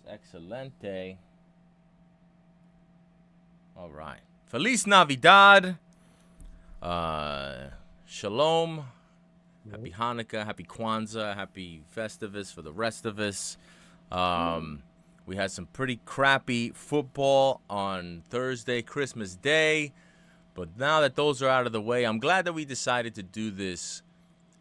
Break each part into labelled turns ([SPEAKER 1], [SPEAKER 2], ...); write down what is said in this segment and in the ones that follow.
[SPEAKER 1] Excelente. All right. Feliz Navidad. Uh, Shalom. Happy Hanukkah. Happy Kwanzaa. Happy Festivus for the rest of us. We had some pretty crappy football on Thursday, Christmas Day. But now that those are out of the way, I'm glad that we decided to do this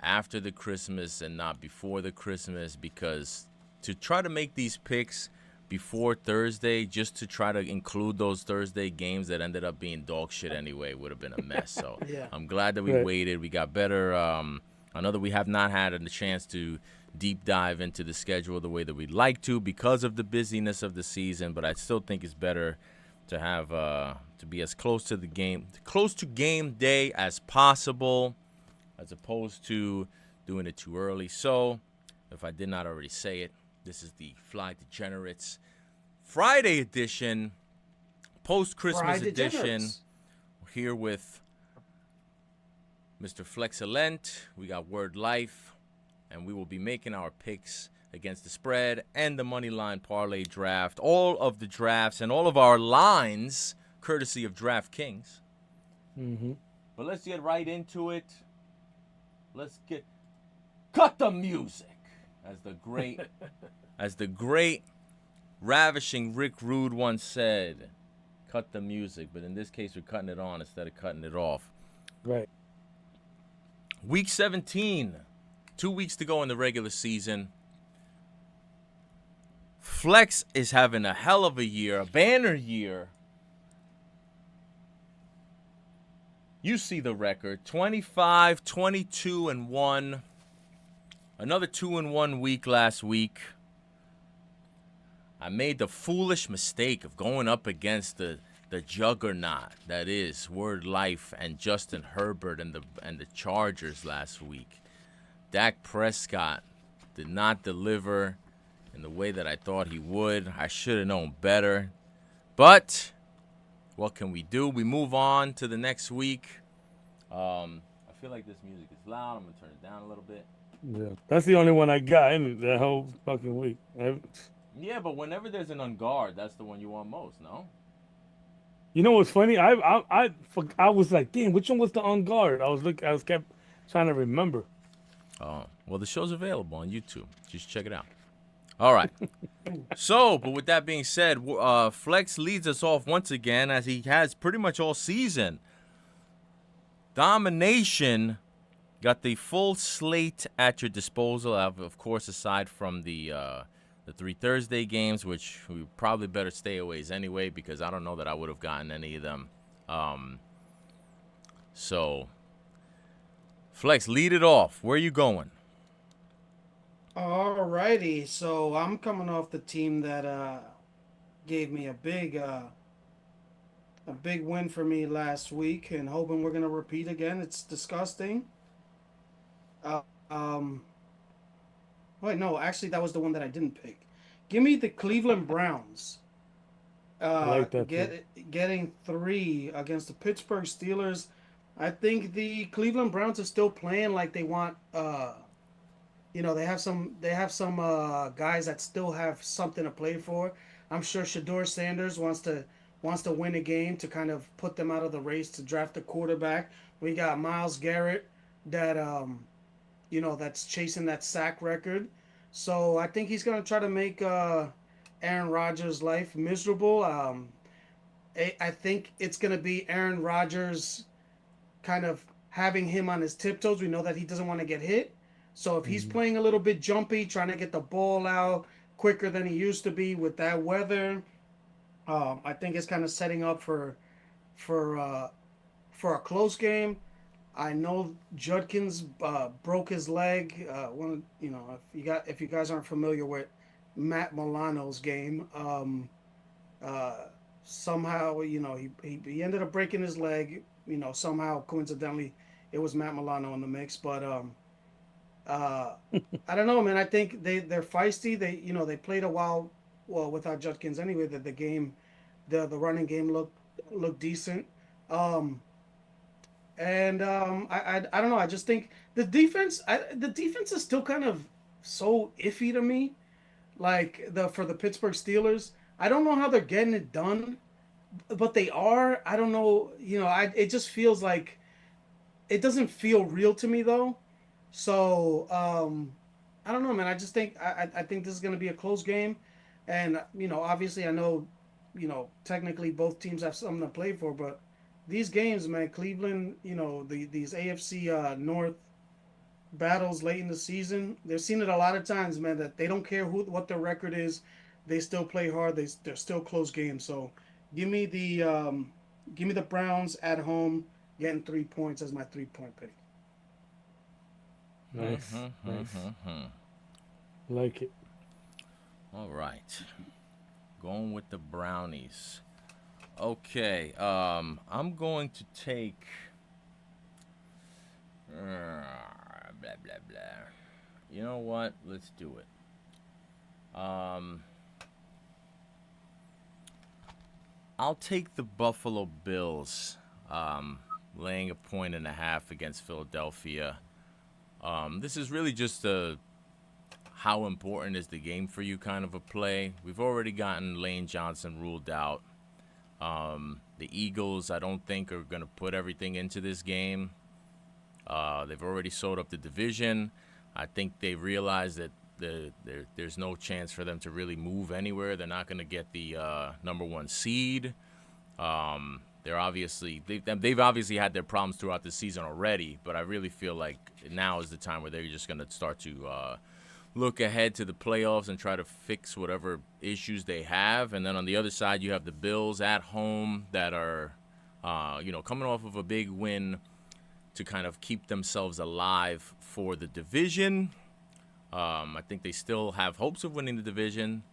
[SPEAKER 1] after the Christmas and not before the Christmas, because to try to make these picks before Thursday just to try to include those Thursday games that ended up being dog shit anyway would have been a mess. So
[SPEAKER 2] Yeah.
[SPEAKER 1] I'm glad that we
[SPEAKER 3] Right.
[SPEAKER 1] waited. We got better. I know that we have not had a chance to deep dive into the schedule the way that we'd like to because of the busyness of the season, but I still think it's better to have to be as close to game day as possible, as opposed to doing it too early. So, if I did not already say it, this is the Fly Degenerates Friday edition, post-Christmas
[SPEAKER 2] Fried
[SPEAKER 1] edition.
[SPEAKER 2] Degenerates.
[SPEAKER 1] We're here with Mr. Flexcellent. We got Word Life, and we will be making our picks against the spread and the money line parlay draft. All of the drafts and all of our lines, courtesy of DraftKings.
[SPEAKER 3] Mm-hmm.
[SPEAKER 1] But let's get right into it. Cut the music, as the great ravishing Rick Rude once said. Cut the music, but in this case we're cutting it on instead of cutting it off.
[SPEAKER 3] Right.
[SPEAKER 1] Week 17, 2 weeks to go in the regular season. Flex is having a hell of a year, a banner year. You see the record, 25, 22, and 1. Another 2-1 week last week. I made the foolish mistake of going up against the juggernaut that is Word Life and Justin Herbert and the Chargers last week. Dak Prescott did not deliver in the way that I thought he would. I should have known better. But what can we do? We move on to the next week. I feel like this music is loud. I'm going to turn it down a little bit.
[SPEAKER 3] Yeah. That's the only one I got in that whole fucking week.
[SPEAKER 1] Yeah, but whenever there's an on guard, that's the one you want most, no?
[SPEAKER 3] You know what's funny? I was like, damn, which one was the on guard? I was kept trying to remember.
[SPEAKER 1] Oh, well, the show's available on YouTube. Just check it out. All right. So, but with that being said, Flex leads us off once again, as he has pretty much all season. Domination got the full slate at your disposal, of course, aside from the 3 Thursday games, which we probably better stay away anyway, because I don't know that I would have gotten any of them. So, Flex, lead it off. Where are you going?
[SPEAKER 2] Alrighty, so I'm coming off the team that gave me a big win for me last week, and hoping we're gonna repeat again. It's disgusting. Uh, um, wait, no, actually, that was the one that I didn't pick. Give me the Cleveland Browns.
[SPEAKER 3] I like that too.
[SPEAKER 2] Getting three against the Pittsburgh Steelers. I think the Cleveland Browns are still playing like they want. They have some guys that still have something to play for. I'm sure Shador Sanders wants to win a game to kind of put them out of the race to draft a quarterback. We got Miles Garrett that that's chasing that sack record. So I think he's gonna try to make Aaron Rodgers' life miserable. I think it's gonna be Aaron Rodgers kind of having him on his tiptoes. We know that he doesn't want to get hit. So if he's
[SPEAKER 3] Mhm.
[SPEAKER 2] playing a little bit jumpy, trying to get the ball out quicker than he used to be with that weather, I think it's kind of setting up for uh, for a close game. I know Judkins broke his leg. If you guys aren't familiar with Matt Milano's game, uh, somehow he ended up breaking his leg. Somehow coincidentally, it was Matt Milano in the mix. But uh, I don't know, man. I think they're feisty. They played a while well without Judkins anyway. The game, the running game looked decent. Um, I don't know. I just think the defense is still kind of so iffy to me. like the for the Pittsburgh Steelers. I don't know how they're getting it done, but they are. I don't know. It just feels like it doesn't feel real to me though. So I don't know, man. I just think I think this is going to be a close game, and obviously I know, technically both teams have something to play for, but these games, man, Cleveland, these AFC North battles late in the season, they've seen it a lot of times, man. That they don't care what their record is, they still play hard. They're still close games. So give me the um, give me the Browns at home getting 3 points as my 3 point pick.
[SPEAKER 3] Nice, nice. Like it.
[SPEAKER 1] All right. Going with the Brownies. Okay. I'm going to take. Blah blah blah. You know what? Let's do it. I'll take the Buffalo Bills, laying a point and a half against Philadelphia. This is really just a how important is the game for you kind of a play. We've already gotten Lane Johnson ruled out. The Eagles, I don't think, are going to put everything into this game. They've already sold up the division. I think they realize that there's no chance for them to really move anywhere. They're not going to get the number one seed. They've obviously had their problems throughout the season already, but I really feel like now is the time where they're just going to start to look ahead to the playoffs and try to fix whatever issues they have. And then on the other side, you have the Bills at home that are, coming off of a big win to kind of keep themselves alive for the division. I think they still have hopes of winning the division.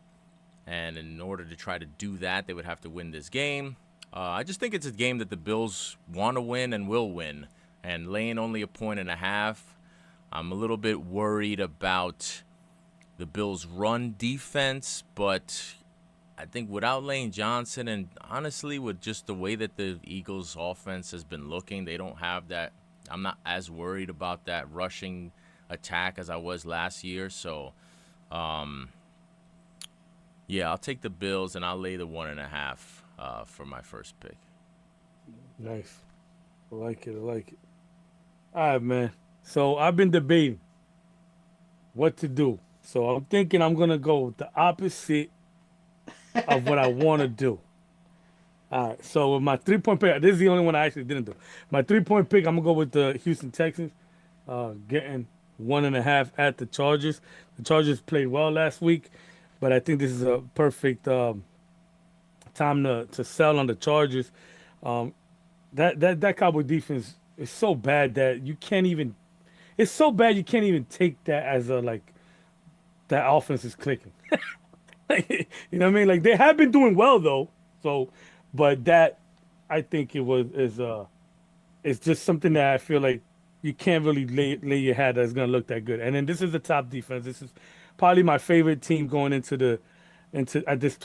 [SPEAKER 1] And in order to try to do that, they would have to win this game. I just think it's a game that the Bills want to win and will win. And laying only a point and a half, I'm a little bit worried about the Bills' run defense, but I think without Lane Johnson and honestly with just the way that the Eagles' offense has been looking, they don't have that. I'm not as worried about that rushing attack as I was last year. So, yeah, I'll take the Bills and I'll lay the 1.5 for my first pick.
[SPEAKER 3] Nice. I like it. I like it. All right, man. So I've been debating what to do. So I'm thinking I'm gonna go with the opposite of what I want to do. All right. So with my 3 point pick, this is the only one I actually didn't do. My 3 point pick, I'm gonna go with the Houston Texans, getting 1.5 at the Chargers. The Chargers played well last week, but I think this is a perfect time to sell on the Chargers. Um, that Cowboy defense is so bad that you can't even. It's so bad you can't even take that as a like that offense is clicking. You know what I mean? Like they have been doing well though. So, but that I think it was is it's just something that I feel like you can't really lay your hat that's gonna look that good. And then this is the top defense. This is probably my favorite team going into at this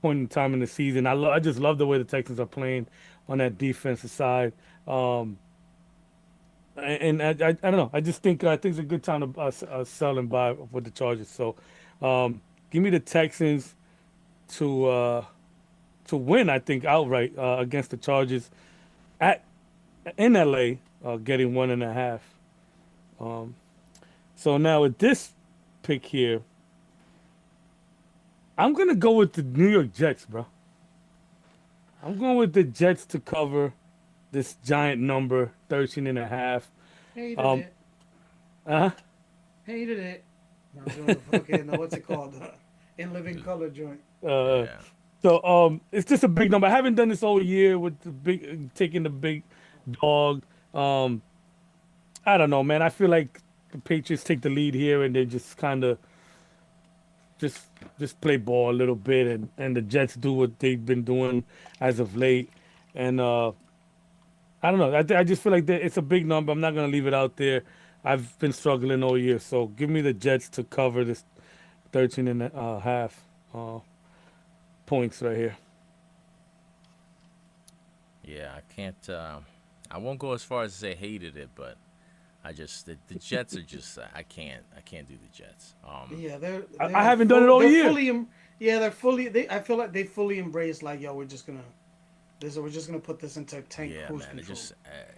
[SPEAKER 3] point in time in the season. I just love the way the Texans are playing on that defensive side. Um, and I don't know. I think it's a good time to sell and buy with the Chargers. So, um, give me the Texans to uh, to win. I think outright against the Chargers at in LA, getting 1.5. Um, so now with this pick here, I'm gonna go with the New York Jets, bro. I'm going with the Jets to cover this giant number, 13 and a half.
[SPEAKER 2] Hated
[SPEAKER 3] Um,
[SPEAKER 2] it.
[SPEAKER 3] uh,
[SPEAKER 2] Hated it. No, I'm doing the fucking, what's it called? In Living Color joint.
[SPEAKER 3] uh,
[SPEAKER 1] Yeah.
[SPEAKER 3] so it's just a big number. I haven't done this all year with the big taking the big dog. Um, I don't know, man. I feel like the Patriots take the lead here and they just kind of just just play ball a little bit and the Jets do what they've been doing as of late. And I don't know. I just feel like it's a big number. I'm not gonna leave it out there. I've been struggling all year, so give me the Jets to cover this 13 and a half points right here.
[SPEAKER 1] Yeah, I can't. I won't go as far as to say hated it, but The Jets are just I can't do the Jets.
[SPEAKER 2] Yeah,
[SPEAKER 3] I haven't done it all
[SPEAKER 2] they're
[SPEAKER 3] year.
[SPEAKER 2] fully yeah, they're fully they I feel like they fully embrace like, yo, we're just gonna put this into tank
[SPEAKER 1] Yeah,
[SPEAKER 2] cruise
[SPEAKER 1] man, it
[SPEAKER 2] control.
[SPEAKER 1] just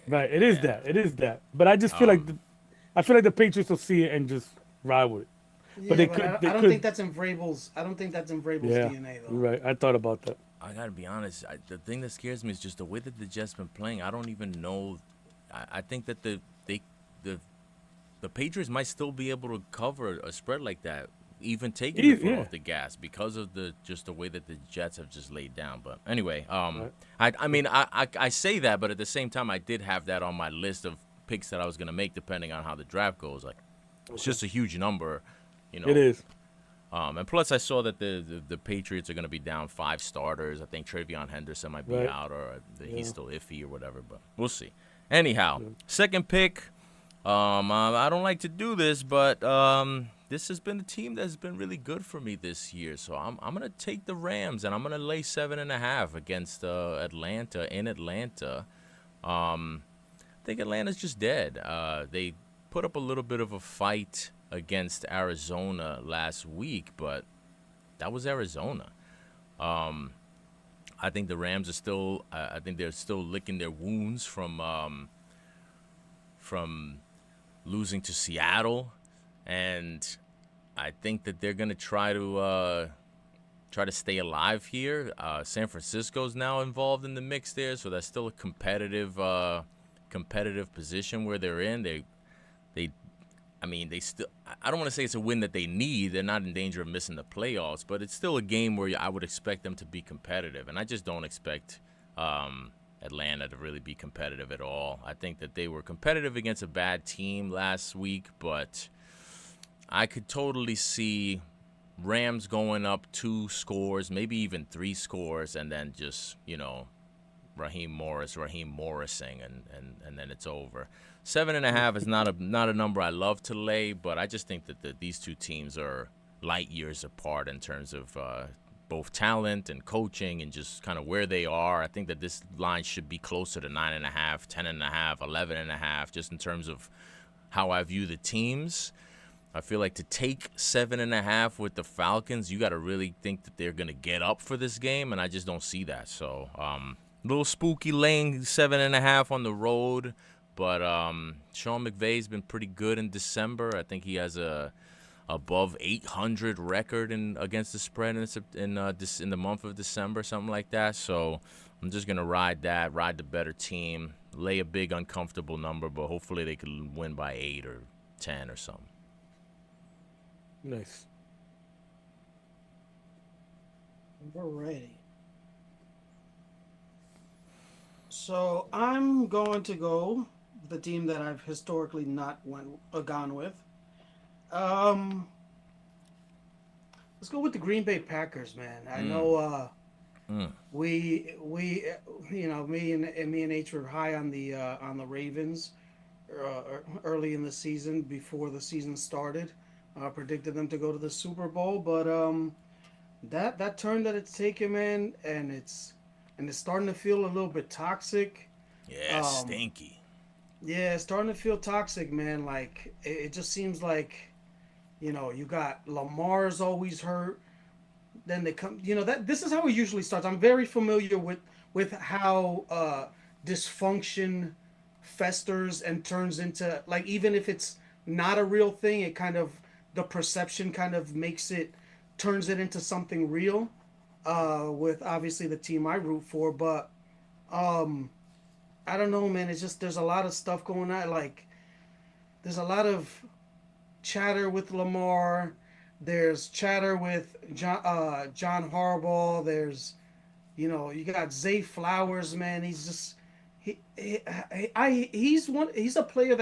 [SPEAKER 3] Right, it is
[SPEAKER 1] yeah.
[SPEAKER 3] that. It is that. But I just feel like
[SPEAKER 1] Um,
[SPEAKER 3] I feel like the Patriots will see it and just ride with it. But
[SPEAKER 2] Yeah, but
[SPEAKER 3] they
[SPEAKER 2] I don't think
[SPEAKER 3] could.
[SPEAKER 2] that's in Vrabel's. I don't think that's in Vrabel's
[SPEAKER 3] Yeah,
[SPEAKER 2] DNA
[SPEAKER 3] you're
[SPEAKER 2] though.
[SPEAKER 3] right. I thought about that.
[SPEAKER 1] I gotta be honest. The thing that scares me is just the way that the Jets been playing. I don't even know. I think that the the Patriots might still be able to cover a spread like that, even taking the foot
[SPEAKER 3] Yeah,
[SPEAKER 1] off the gas because of the just the way that the Jets have just laid down. But anyway,
[SPEAKER 3] right.
[SPEAKER 1] I mean I say that, but at the same time I did have that on my list of picks that I was gonna make depending on how the draft goes. Like it's
[SPEAKER 3] Okay.
[SPEAKER 1] just a huge number, you
[SPEAKER 3] It
[SPEAKER 1] know.
[SPEAKER 3] is.
[SPEAKER 1] And plus, I saw that the Patriots are going to be down 5 starters. I think Travion Henderson might be
[SPEAKER 3] Right.
[SPEAKER 1] out, or he's
[SPEAKER 3] Yeah.
[SPEAKER 1] still iffy or whatever. But we'll see. Anyhow,
[SPEAKER 3] Yeah.
[SPEAKER 1] second pick. I don't like to do this, but this has been a team that's been really good for me this year. So I'm gonna take the Rams, and I'm gonna lay 7.5 against Atlanta in Atlanta. I think Atlanta's just dead. They put up a little bit of a fight against Arizona last week, but that was Arizona. I think the Rams are still. I think they're still licking their wounds from losing to Seattle, and I think that they're gonna try to stay alive here. San Francisco's now involved in the mix there, so that's still a competitive position where they're in. They I mean, they still. I don't want to say it's a win that they need. They're not in danger of missing the playoffs, but it's still a game where I would expect them to be competitive, and I just don't expect Atlanta to really be competitive at all. I think that they were competitive against a bad team last week, but I could totally see Rams going up 2 scores, maybe even 3 scores, and then just Raheem Morrising, and then it's over. 7.5 is not a number I love to lay, but I just think that these two teams are light years apart in terms of both talent and coaching and just kind of where they are. I think that this line should be closer to 9.5, 10.5, 11.5, just in terms of how I view the teams. I feel like to take 7.5 with the Falcons, you got to really think that they're gonna get up for this game, and I just don't see that. So, a little spooky laying 7.5 on the road, but Sean McVay's been pretty good in December. I think he has a above 800 record in against the spread in the month of December, something like that. So I'm just gonna ride the better team, lay a big uncomfortable number, but hopefully they could win by 8 or 10 or something.
[SPEAKER 3] Nice.
[SPEAKER 2] Alrighty. So I'm going to go with the team that I've historically not gone with. Um, let's go with the Green Bay Packers, man. I know
[SPEAKER 1] Mm.
[SPEAKER 2] me and H were high on the Ravens early in the season before the season started. Predicted them to go to the Super Bowl, but that turn that it's taken, man, and it's starting to feel a little bit toxic.
[SPEAKER 1] Yeah,
[SPEAKER 2] Um,
[SPEAKER 1] stinky.
[SPEAKER 2] yeah, it's starting to feel toxic, man. Like it just seems like you got Lamar's always hurt. Then they come, that this is how it usually starts. I'm very familiar with how dysfunction festers and turns into, like, even if it's not a real thing, it kind of, the perception kind of makes it, turns it into something real. With obviously the team I root for, but um, I don't know, man. It's just there's a lot of stuff going on. Like there's a lot of chatter with Lamar. There's chatter with John Harbaugh. There's you got Zay Flowers, man. He's just he's a player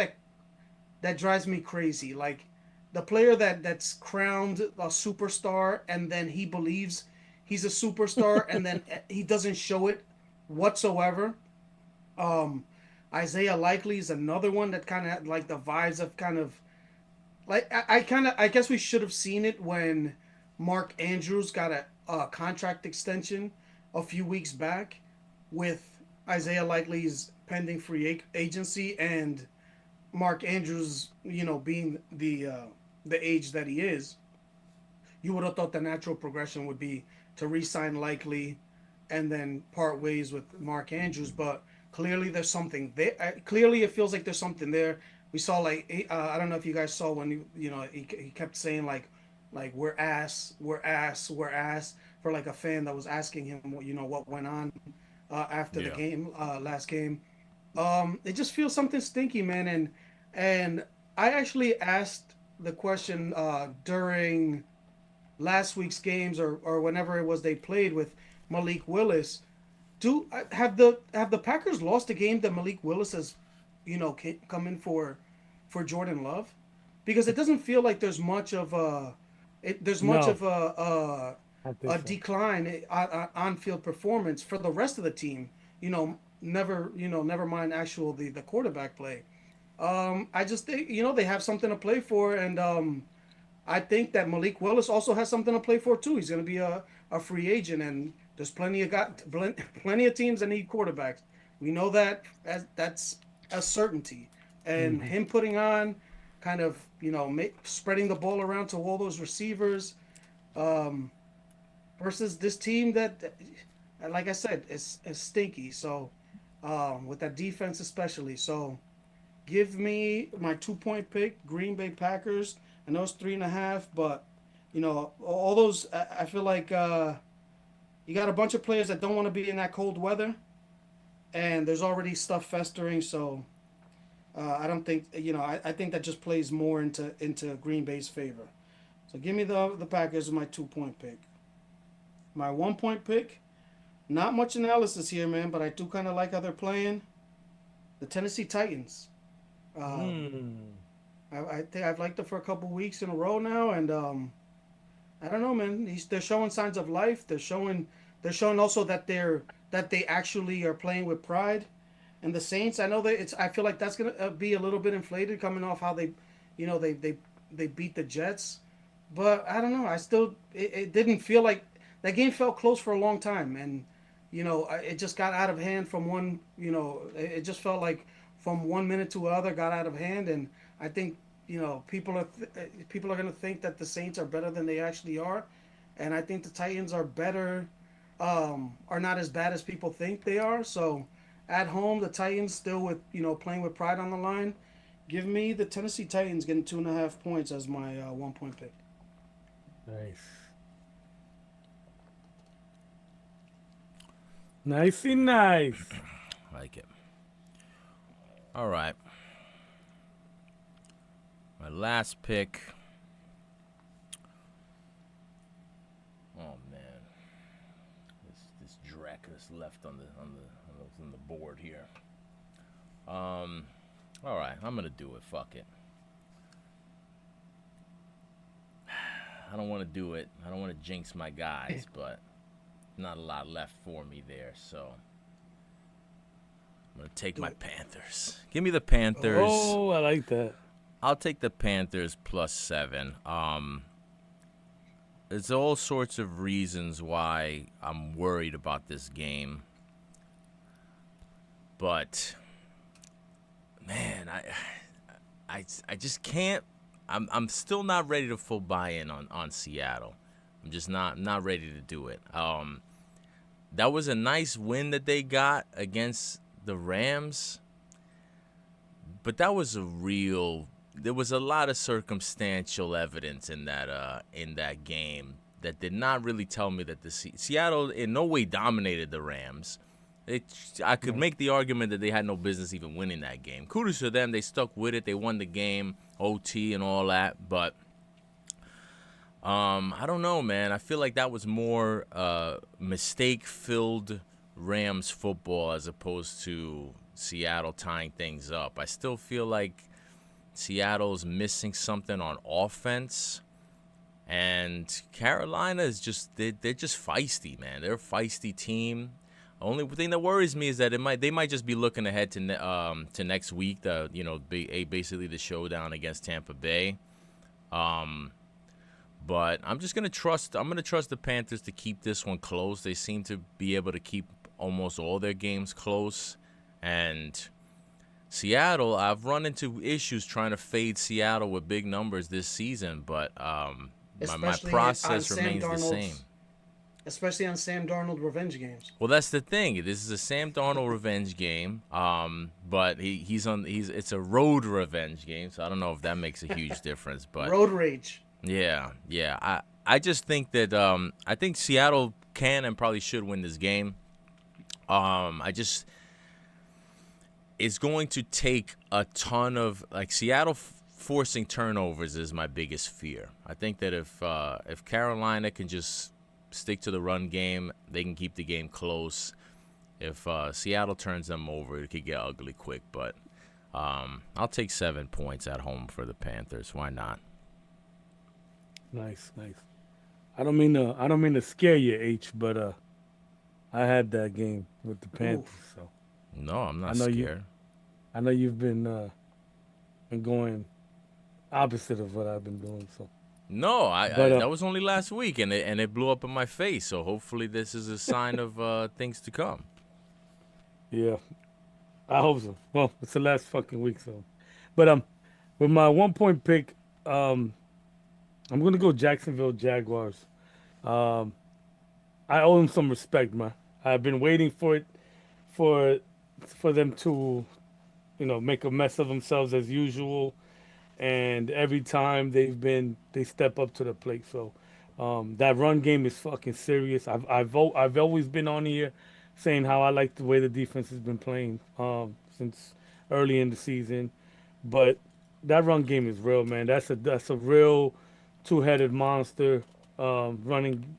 [SPEAKER 2] that drives me crazy. Like the player that's crowned a superstar and then he believes he's a superstar and then he doesn't show it whatsoever. Um, Isaiah Likely is another one that kind of like the vibes of kind of like I guess we should have seen it when Mark Andrews got a contract extension a few weeks back with Isaiah Likely's pending free agency, and Mark Andrews, being the age that he is, you would have thought the natural progression would be to re-sign Likely and then part ways with Mark Andrews. But clearly, there's something there. Clearly, it feels like there's something there. We saw I don't know if you guys saw when he kept saying like we're ass for like a fan that was asking him what went on after the
[SPEAKER 1] Yeah.
[SPEAKER 2] game last game. It just feels something stinky, man. And I actually asked the question during last week's games or whenever it was they played with Malik Willis. Do have the Packers lost a game that Malik Willis has, come in for Jordan Love? Because it doesn't feel like there's much of there's much
[SPEAKER 3] No,
[SPEAKER 2] of
[SPEAKER 3] I think
[SPEAKER 2] a
[SPEAKER 3] so.
[SPEAKER 2] decline on field performance for the rest of the team. Never mind actual the quarterback play. I just think they have something to play for, and I think that Malik Willis also has something to play for too. He's going to be a free agent, and there's plenty of teams that need quarterbacks. We know that that's a certainty. And
[SPEAKER 3] Hmm.
[SPEAKER 2] him putting on, kind of spreading the ball around to all those receivers, um, versus this team that, like I said, is stinky. So with that defense especially, so give me my 2 point pick, Green Bay Packers. I know it's 3.5, but all those. I feel like you got a bunch of players that don't want to be in that cold weather, and there's already stuff festering. So I don't think I think that just plays more into Green Bay's favor. So give me the Packers as my 2 point pick. My 1 point pick. Not much analysis here, man, but I do kind of like how they're playing. The Tennessee Titans. Um,
[SPEAKER 3] Hmm.
[SPEAKER 2] I think I've liked them for a couple weeks in a row now, and I don't know, man. They're showing signs of life. They're showing also that they actually are playing with pride. And the Saints, I know that it's. I feel like that's gonna be a little bit inflated coming off how they beat the Jets, but I don't know. It didn't feel like that game felt close for a long time, and it just got out of hand from one. It just felt like from 1 minute to another got out of hand, and I think people are gonna think that the Saints are better than they actually are, and I think the Titans are better, are not as bad as people think they are. So at home, the Titans still with playing with pride on the line. Give me the Tennessee Titans getting 2.5 points as my 1 point pick.
[SPEAKER 3] Nice. Nicey nice.
[SPEAKER 1] Like it. All right. My last pick. Oh man, this Drek is left on the board here. Um, all right, I'm gonna do it. Fuck it. I don't want to do it. I don't want to jinx my guys, but not a lot left for me there. So I'm gonna take
[SPEAKER 2] Do
[SPEAKER 1] my
[SPEAKER 2] it.
[SPEAKER 1] Panthers. Give me the Panthers.
[SPEAKER 3] Oh, I like that.
[SPEAKER 1] I'll take the Panthers +7. There's all sorts of reasons why I'm worried about this game, but man, I just can't. I'm still not ready to full buy in on Seattle. I'm just not ready to do it. That was a nice win that they got against the Rams, but that was a real. There was a lot of circumstantial evidence in that game that did not really tell me that the Seattle in no way dominated the Rams. I could
[SPEAKER 3] Right.
[SPEAKER 1] make the argument that they had no business even winning that game. Kudos to them. They stuck with it. They won the game, OT and all that. But I don't know, man. I feel like that was more mistake-filled Rams football as opposed to Seattle tying things up. I still feel like Seattle's missing something on offense. And Carolina is they're just feisty, man. They're a feisty team. Only thing that worries me is that they might just be looking ahead to next week, basically the showdown against Tampa Bay. But I'm gonna trust the Panthers to keep this one close. They seem to be able to keep almost all their games close, and Seattle, I've run into issues trying to fade Seattle with big numbers this season, but my
[SPEAKER 2] especially on
[SPEAKER 1] process
[SPEAKER 2] Sam
[SPEAKER 1] remains the same.
[SPEAKER 2] Darnold's, especially on Sam Darnold revenge games.
[SPEAKER 1] Well, that's the thing. This is a Sam Darnold revenge game, but he's it's a road revenge game, so I don't know if that makes a huge difference. But
[SPEAKER 2] Road rage.
[SPEAKER 1] yeah. I just think that I think Seattle can and probably should win this game. I just it's going to take a ton of like Seattle forcing turnovers is my biggest fear. I think that if Carolina can just stick to the run game, they can keep the game close. If Seattle turns them over, it could get ugly quick. But I'll take 7 points at home for the Panthers. Why not?
[SPEAKER 3] Nice, nice. I don't mean to scare you, H, but I had that game with the Panthers,
[SPEAKER 2] Oof.
[SPEAKER 3] so
[SPEAKER 1] No, I'm
[SPEAKER 3] I
[SPEAKER 1] not
[SPEAKER 3] know you.
[SPEAKER 1] scared.
[SPEAKER 3] I know you've been going opposite of what I've been doing. So,
[SPEAKER 1] No,
[SPEAKER 3] but
[SPEAKER 1] that was only last week, and it blew up in my face. So hopefully this is a sign of things to come.
[SPEAKER 3] yeah, I hope so. Well, it's the last fucking week, so. But with my 1 point pick, um, I'm gonna go Jacksonville Jaguars. Um, I owe them some respect, man. I've been waiting for it for for them to make a mess of themselves as usual, and every time they step up to the plate. So that run game is fucking serious. I've always been on here saying how I like the way the defense has been playing since early in the season, but that run game is real, man. That's a real two-headed monster running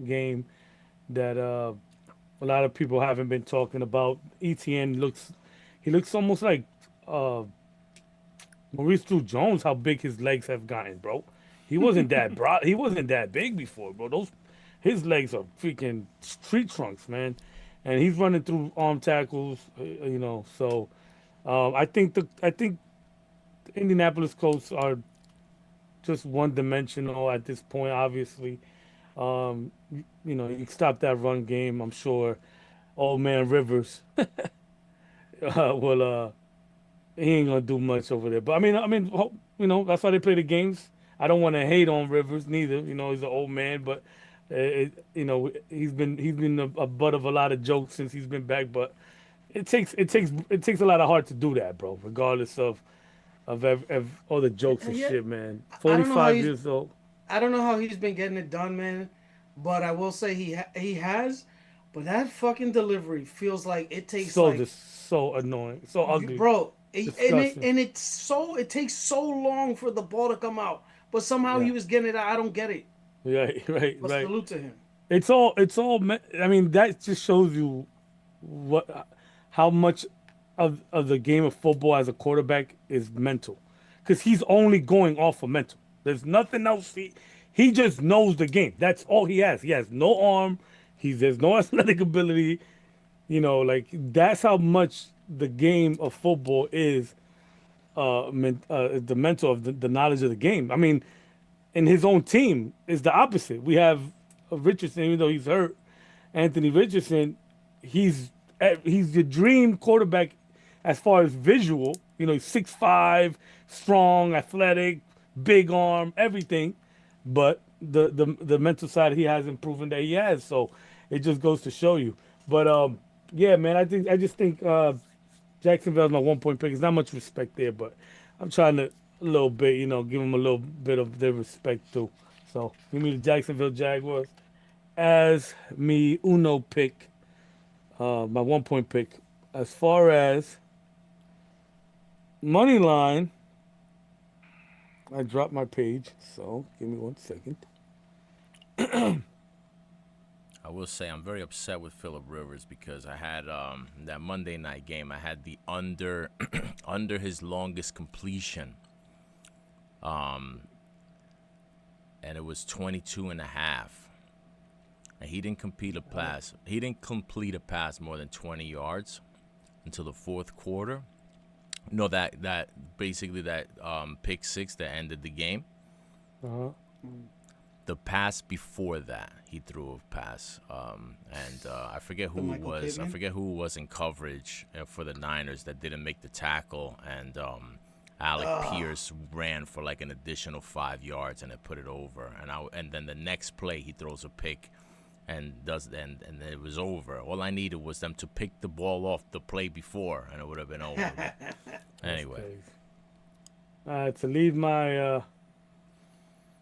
[SPEAKER 3] game that a lot of people haven't been talking about. ETN looks almost like uh, Maurice Drew-Jones, how big his legs have gotten, bro. He wasn't that big before, bro. His legs are freaking tree trunks, man. And he's running through arm tackles, So I think the Indianapolis Colts are just one dimensional at this point. Obviously, you stop that run game. I'm sure old man Rivers will he ain't gonna do much over there. But that's why they play the games. I don't want to hate on Rivers neither. He's an old man, but he's been a butt of a lot of jokes since he's been back. But it takes a lot of heart to do that, bro. Regardless of all the jokes and
[SPEAKER 2] And yet,
[SPEAKER 3] shit, man.
[SPEAKER 2] I don't know how
[SPEAKER 3] 45 years old,
[SPEAKER 2] I don't know how he's been getting it done, man. But I will say he has. But that fucking delivery feels like it takes
[SPEAKER 3] so
[SPEAKER 2] like,
[SPEAKER 3] just so annoying, so ugly,
[SPEAKER 2] bro,
[SPEAKER 3] disgusting.
[SPEAKER 2] it takes so long for the ball to come out. But somehow
[SPEAKER 3] Yeah,
[SPEAKER 2] he was getting it out. I don't get it.
[SPEAKER 3] right, right,
[SPEAKER 2] But
[SPEAKER 3] right.
[SPEAKER 2] salute to him.
[SPEAKER 3] I mean, that just shows you what how much of the game of football as a quarterback is mental, because he's only going off of mental. There's nothing else. He just knows the game. That's all he has. He has no arm. There's no athletic ability. Like that's how much the game of football is. The mental of the knowledge of the game. I mean, and his own team is the opposite. We have Richardson, even though he's hurt, Anthony Richardson, he's he's the dream quarterback as far as visual. He's 6'5", strong, athletic, big arm, everything. But the mental side he hasn't proven that he has. So it just goes to show you. But yeah, man, I just think Jacksonville's my 1 point pick. There's not much respect there, but I'm trying to a little bit, give them a little bit of their respect too. So give me the Jacksonville Jaguars as me uno pick, my 1 point pick. As far as money line, I dropped my page, so give me 1 second.
[SPEAKER 1] I will say I'm very upset with Philip Rivers because I had that Monday night game. I had the under under his longest completion, and it was 22 and a half. And he didn't complete a pass. He didn't complete a pass more than 20 yards until the fourth quarter. No, that basically that pick six that ended the game.
[SPEAKER 3] Uh-huh.
[SPEAKER 1] the pass before that, he threw a pass, and I forget who it
[SPEAKER 2] Michael
[SPEAKER 1] was. I
[SPEAKER 2] Pittman?
[SPEAKER 1] forget who was in coverage for the Niners that didn't make the tackle, and Alec Pierce ran for like an additional 5 yards and it put it over. And then the next play, he throws a pick, and it was over. All I needed was them to pick the ball off the play before, and it would have been over. Anyway,
[SPEAKER 3] Crazy. All right, to leave my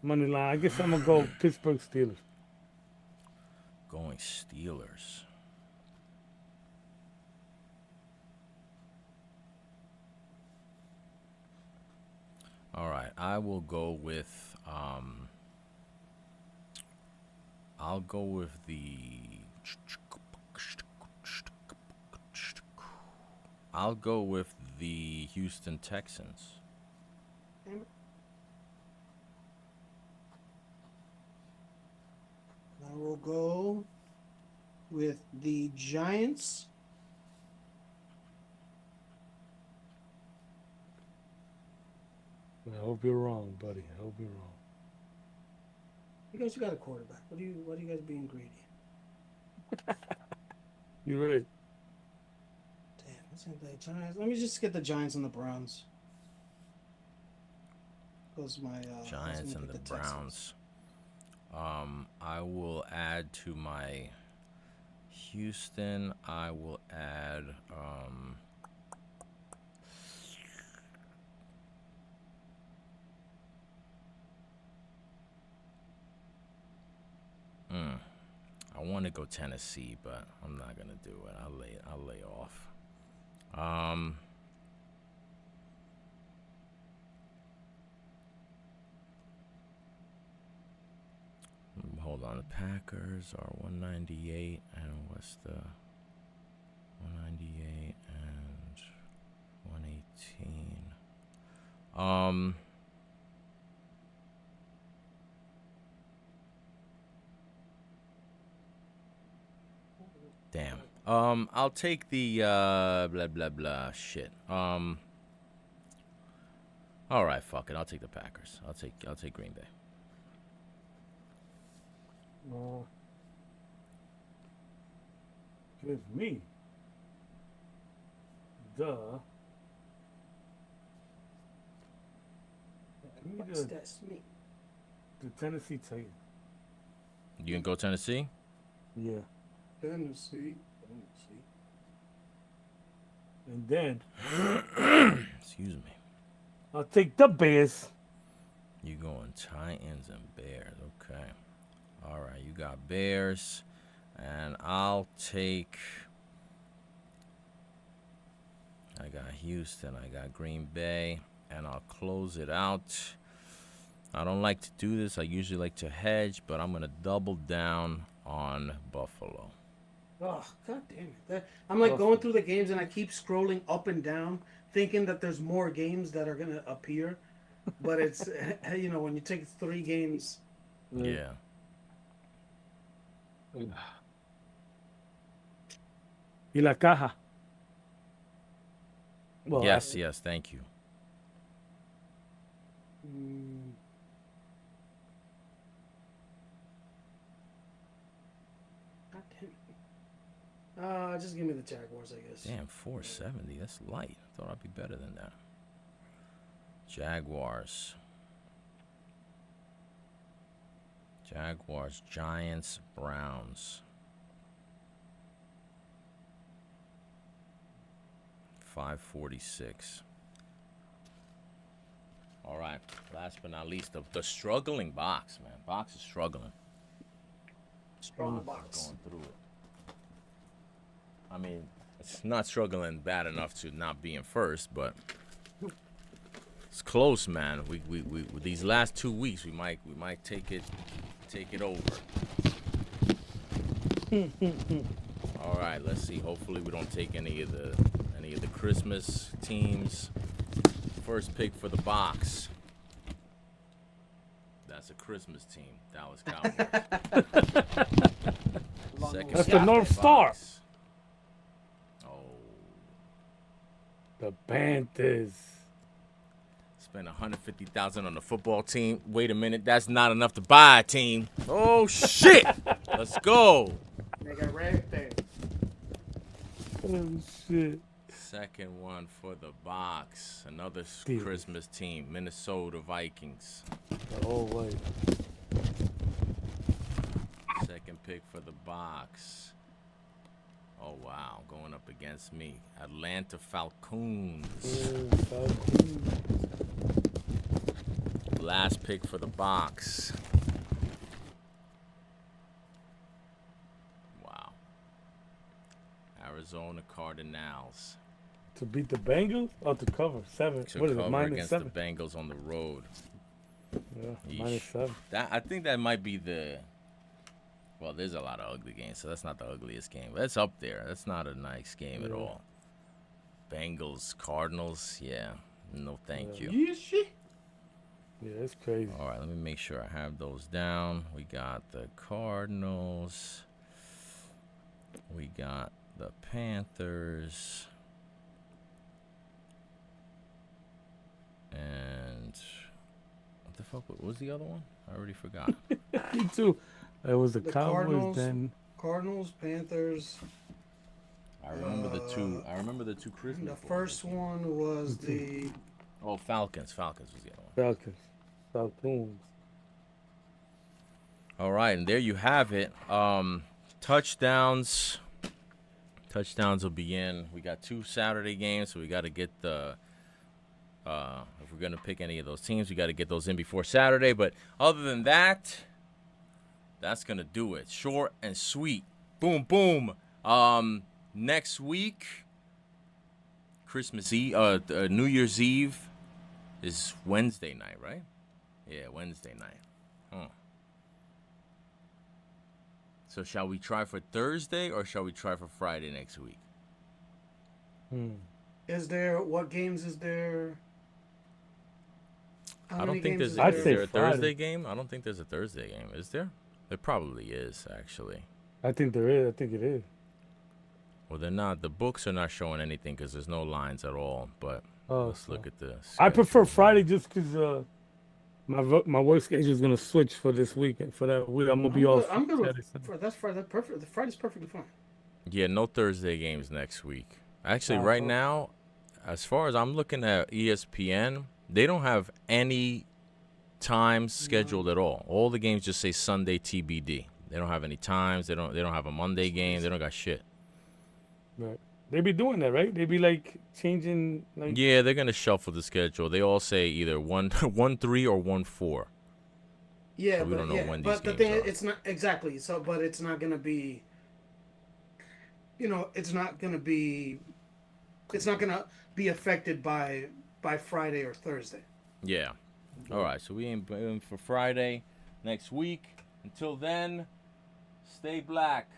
[SPEAKER 3] money line, I guess I'm gonna go Pittsburgh Steelers.
[SPEAKER 1] going Steelers. All right, I will go with I'll go with the Houston Texans.
[SPEAKER 2] I will go with the Giants.
[SPEAKER 3] I hope you're wrong, buddy. I hope you're wrong.
[SPEAKER 2] You got a quarterback. What are you guys being greedy?
[SPEAKER 3] You right.
[SPEAKER 2] Damn, let's get the Giants. Let me just get the Giants and the Browns. Those my
[SPEAKER 1] Giants and the Browns. I will add to my Houston. I will add I want to go Tennessee, but I'm not gonna do it. I'll lay off. Hold on. The Packers are 198, and what's the 198 and 118? Damn. I'll take the blah blah blah shit. All right, fuck it. I'll take the Packers. I'll take Green Bay.
[SPEAKER 3] Give me the
[SPEAKER 2] That's me.
[SPEAKER 3] the Tennessee Titans.
[SPEAKER 1] You can go Tennessee?
[SPEAKER 3] Yeah,
[SPEAKER 2] Tennessee.
[SPEAKER 3] and then
[SPEAKER 1] Excuse me.
[SPEAKER 3] I'll take the Bears.
[SPEAKER 1] You going Titans and Bears? Okay. All right. You got Bears, and I'll take. I got Houston. I got Green Bay, and I'll close it out. I don't like to do this. I usually like to hedge, but I'm gonna double down on Buffalo.
[SPEAKER 2] Oh, god damn it. I'm like going through the games and I keep scrolling up and down thinking that there's more games that are going to appear. But it's, when you take 3 games.
[SPEAKER 1] Yeah.
[SPEAKER 3] Y la caja. Well,
[SPEAKER 1] Yes. Thank you.
[SPEAKER 2] God damn it. Just give me the Jaguars, I guess.
[SPEAKER 1] Damn, 470. That's light. I thought I'd be better than that. Jaguars, Giants, Browns. 546. All right. Last but not least, the struggling box, man. Box is struggling.
[SPEAKER 2] Strong box.
[SPEAKER 1] Going through it. I mean, it's not struggling bad enough to not be in first, but it's close, man. We these last 2 weeks we might take it over. All right, let's see. Hopefully we don't take any of the Christmas teams. First pick for the box. That's a Christmas team. Dallas Cowboys.
[SPEAKER 3] That's the North Star.
[SPEAKER 1] Oh.
[SPEAKER 3] The Panthers.
[SPEAKER 1] Spend $150,000 on the football team. Wait a minute, that's not enough to buy a team. Oh shit! Let's go.
[SPEAKER 2] Nigga, right there.
[SPEAKER 3] Oh shit.
[SPEAKER 1] Second one for the box. Another
[SPEAKER 3] Steelers.
[SPEAKER 1] Christmas team, Minnesota Vikings.
[SPEAKER 3] Oh wait.
[SPEAKER 1] Second pick for the box. Oh wow, going up against me. Atlanta Falcons.
[SPEAKER 3] Oh, Falcons.
[SPEAKER 1] Last pick for the box. Wow. Arizona Cardinals.
[SPEAKER 3] To beat the Bengals or to cover 7?
[SPEAKER 1] To
[SPEAKER 3] What is it?
[SPEAKER 1] cover
[SPEAKER 3] Minus
[SPEAKER 1] against
[SPEAKER 3] 7.
[SPEAKER 1] the Bengals on the road.
[SPEAKER 3] Yeah,
[SPEAKER 1] Yeesh.
[SPEAKER 3] minus 7.
[SPEAKER 1] I think that might be the. Well, there's a lot of ugly games, so that's not the ugliest game. That's up there. That's not a nice game at
[SPEAKER 3] Yeah.
[SPEAKER 1] all. Bengals, Cardinals, yeah. No, thank you.
[SPEAKER 2] Yeesh.
[SPEAKER 3] Yeah, it's crazy.
[SPEAKER 1] All right, let me make sure I have those down. We got the Cardinals. We got the Panthers. And what the fuck? What was the other one? I already forgot.
[SPEAKER 3] Me too. It was the
[SPEAKER 2] The
[SPEAKER 3] Cowboys
[SPEAKER 2] Cardinals.
[SPEAKER 3] then.
[SPEAKER 2] Cardinals, Panthers.
[SPEAKER 1] I remember the two. I remember the two Christmas.
[SPEAKER 2] The first one was the
[SPEAKER 1] Oh, Falcons. Falcons was the other one.
[SPEAKER 3] Falcons. Falcons.
[SPEAKER 1] All right, and there you have it. Touchdowns. Touchdowns will begin. We got 2 Saturday games, so we got to get the. If we're gonna pick any of those teams, we got to get those in before Saturday. But other than that, that's gonna do it. Short and sweet. Boom, boom. Next week, Christmas Eve, New Year's Eve is Wednesday night, right? Yeah, Wednesday night. Huh. So shall we try for Thursday or shall we try for Friday next week?
[SPEAKER 2] Is there what games is there? How
[SPEAKER 1] I
[SPEAKER 2] many
[SPEAKER 1] don't think
[SPEAKER 2] games
[SPEAKER 1] there's.
[SPEAKER 2] is
[SPEAKER 3] I'd
[SPEAKER 1] Is
[SPEAKER 3] say
[SPEAKER 1] there a
[SPEAKER 3] Friday.
[SPEAKER 1] Thursday game? I don't think there's a Thursday game. Is there? There probably is, actually.
[SPEAKER 3] I think there is. I think it is.
[SPEAKER 1] Well, they're not. The books are not showing anything because there's no lines at all. But
[SPEAKER 3] Oh,
[SPEAKER 1] let's look at the.
[SPEAKER 3] I prefer
[SPEAKER 1] schedule.
[SPEAKER 3] Friday just because my work schedule is gonna switch for this weekend. For that week, I'm gonna be off.
[SPEAKER 2] I'm good
[SPEAKER 3] Saturday,
[SPEAKER 2] with
[SPEAKER 3] Sunday.
[SPEAKER 2] that's Friday. That's perfect. The Friday's perfectly fine.
[SPEAKER 1] Yeah, no Thursday games next week. Actually,
[SPEAKER 3] Oh,
[SPEAKER 1] right
[SPEAKER 3] okay.
[SPEAKER 1] now, as far as I'm looking at ESPN, they don't have any times scheduled at all. All the games just say Sunday TBD. They don't have any times. They don't have a Monday game. They don't got shit.
[SPEAKER 3] Right. They be doing that, right? They be like changing, like.
[SPEAKER 1] Yeah, they're gonna shuffle the schedule. They all say either 1-3 or 1-4.
[SPEAKER 2] Yeah,
[SPEAKER 1] So we
[SPEAKER 2] but
[SPEAKER 1] don't know
[SPEAKER 2] yeah,
[SPEAKER 1] when
[SPEAKER 2] but
[SPEAKER 1] these
[SPEAKER 2] the
[SPEAKER 1] games
[SPEAKER 2] thing
[SPEAKER 1] are.
[SPEAKER 2] it's not exactly so, but it's not gonna be. It's not gonna be. It's not gonna be affected by Friday or Thursday.
[SPEAKER 1] Yeah. All right. So we aim for Friday next week. Until then, stay black.